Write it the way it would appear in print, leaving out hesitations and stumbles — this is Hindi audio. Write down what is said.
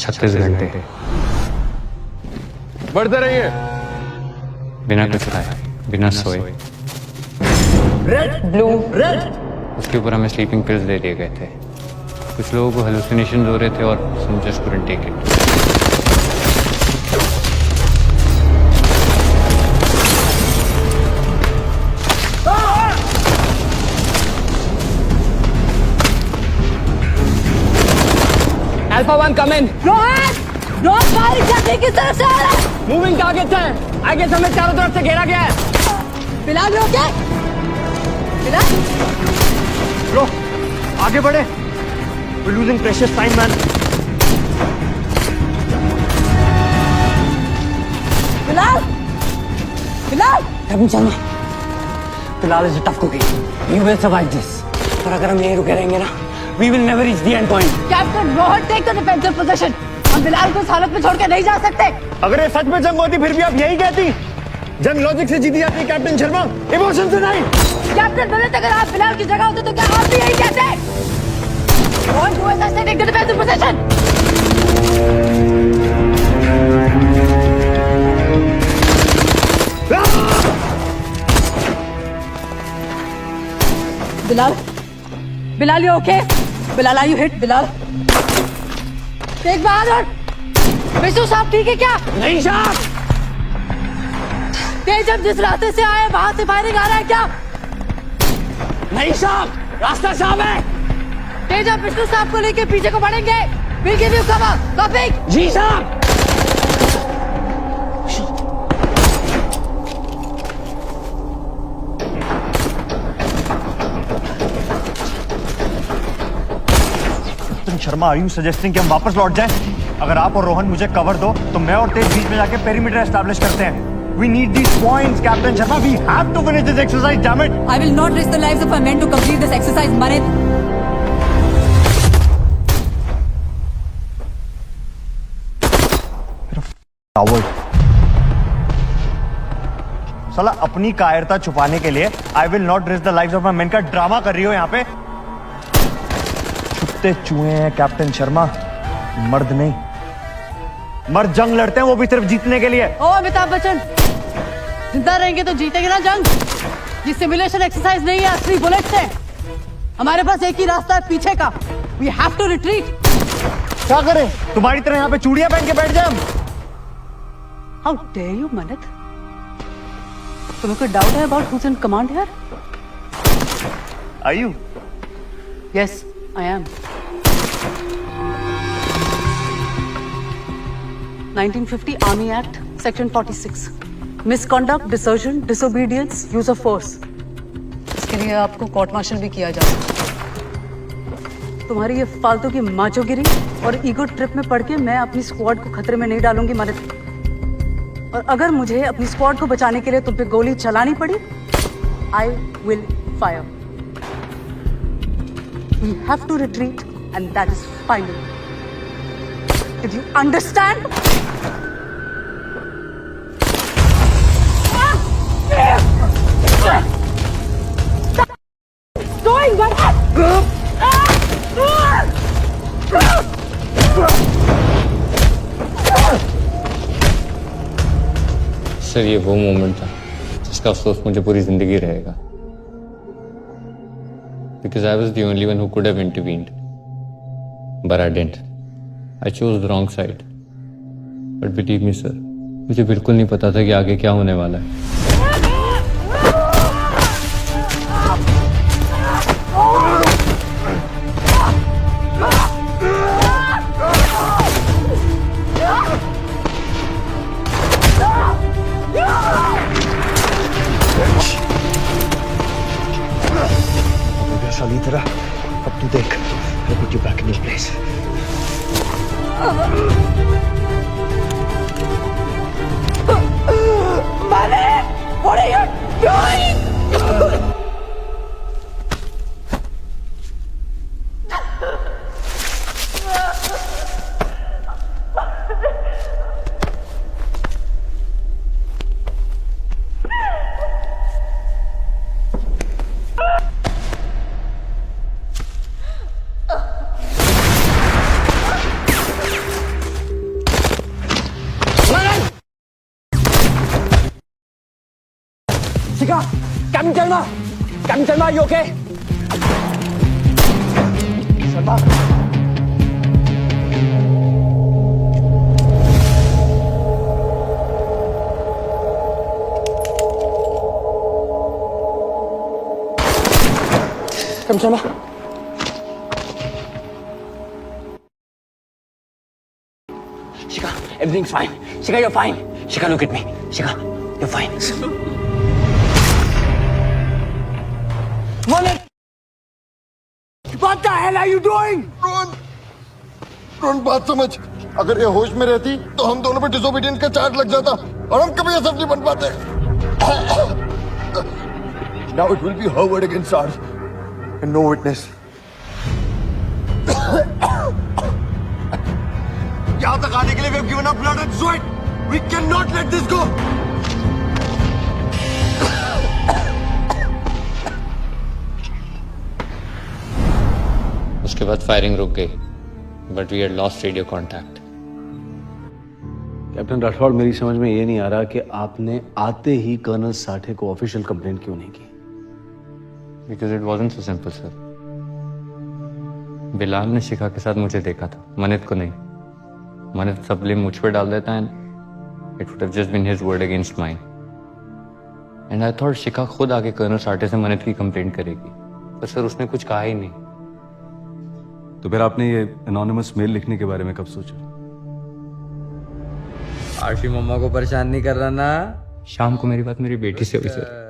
36 घंटे बढ़ते रहिए। बिना कुछ खाए, बिना सोए। Red blue red. उसके ऊपर हमें स्लीपिंग पिल्स दे दिए गए थे। कुछ लोगों को हेलुसिनेशन हो रहे थे और some just couldn't take it. Alpha 1 come in. Rohan! Rohan fire exactly किस तरफ से आ रहा है? Moving targets है। आगे से हमें चारों तरफ से घेरा गया है। बिलाल हो क्या? बिलाल? ब्रो, आगे बढ़े। We're losing precious time, man. Bilal? Bilal? Captain Sharma, Bilal is a tough cookie. You will survive this. पर अगर हम यहीं रुके रहेंगे ना, we will never reach the end point. Captain Rohan take the defensive position. हम बिलाल को इस हालत में छोड़ के नहीं जा सकते। अगर ये सच में जंग होती फिर भी आप यही कहती। जंग लॉजिक से जीती जाती कैप्टन शर्मा, इमोशन से नहीं। कैप्टन विनीत, अगर आप बिलाल की जगह होते तो क्या आप भी यही कहते? Rohan do as take the defensive position. Bilal? Bilal you okay? Bilal are you hit? Bilal देख बहादुर, विष्णु साहब ठीक है क्या? नहीं साहब। तेज हम जिस रास्ते से आए वहां से फायरिंग आ रहा है क्या? नहीं साहब, रास्ता साफ है। तेज हम विष्णु साहब को लेके पीछे को बढ़ेंगे। We'll give you cover. Copy? जी साहब। Captain Sharma, are you suggesting कि हम वापस लौट जाएं? अगर आप और रोहन मुझे कवर दो तो मैं और तेज बीच में जाके पेरीमीटर एस्टैब्लिश करते हैं। We need these points, Captain Sharma. We have to finish this exercise, damn it. I will not risk the lives of our men to complete this exercise, Manit. Coward. साला अपनी कायरता छुपाने के लिए I will not risk the lives of my men का ड्रामा कर रही हो यहाँ पे। छुपते चूहे हैं कैप्टन शर्मा, मर्द नहीं। मर्द जंग लड़ते हैं वो भी सिर्फ जीतने के लिए। ओ अमिताभ बच्चन, जिंदा रहेंगे तो जीतेंगे ना जंग। ये सिमुलेशन एक्सरसाइज नहीं है, असली बुलेट्स है। हमारे पास एक ही रास्ता है पीछे का। We have to retreat. क्या करें? तुम्हारी तरह यहाँ पे चूड़ियां पहन के बैठ जाए हम? How dare you, Manit? तुम्हें कोई डाउट है about who's in command here? Are you? Yes, I am. 1950 Army Act, Section 46. Misconduct, desertion, disobedience, use of force. इसके लिए आपको कोर्ट मार्शल भी किया जा सकता है। तुम्हारी ये फालतू की माचोगिरी और ईगो ट्रिप में पड़ के मैं अपनी स्क्वाड को खतरे में नहीं डालूंगी मानित। और अगर मुझे अपनी स्क्वाड को बचाने के लिए तुम पे गोली चलानी पड़ी, I will fire. We have to retreat, and that is final. Did you understand? Doing what? Sir, ये वो मोमेंट था जिसका अफसोस मुझे पूरी जिंदगी रहेगा। Because I was the only one who could have intervened, but I didn't. I chose the wrong side. But believe me, sir, मुझे बिल्कुल नहीं पता था कि आगे क्या होने वाला है। साली तरह अब तू देख। I'll put you back in your place. Manit, what are you doing? Shikha, captain Sharma, captain Sharma, you okay? Sharma, captain Sharma. Shika, everything's fine. Shika, you're fine. Shika, look at me. Shika, you're fine. Monik! What the hell are you doing? Rohan बात समझ, अगर ये होश में रहती तो हम दोनों पे डिसोबीडियंस का चार्ज लग जाता और हम कभी ये सब नहीं बन पाते. Now it will be her word against ours and no witness. यहाँ तक आने के लिए we have given up blood and sweat. We cannot let this go. उसके बाद फायरिंग रुक गई, but we had lost radio contact. Captain Rathore, मेरी समझ में ये नहीं आ रहा कि आपने आते ही कर्नल साठे को ऑफिशियल कंप्लेंट क्यों नहीं की. Because it wasn't so simple sir. Bilal ने शिखा के साथ मुझे देखा था, मनित को नहीं. मनित सब ब्लेम मुझ पर डाल देता and it would have just been his word against mine. And I thought Shikha खुद आके कर्नल साठे से मनित की कंप्लेंट करेगी, पर सर उसने कुछ कहा ही नहीं. तो फिर आपने ये एनोनिमस मेल लिखने के बारे में कब सोचा? आरशी मम्मा को परेशान नहीं कर रहा ना? शाम को मेरी बात मेरी बेटी से हुई सर.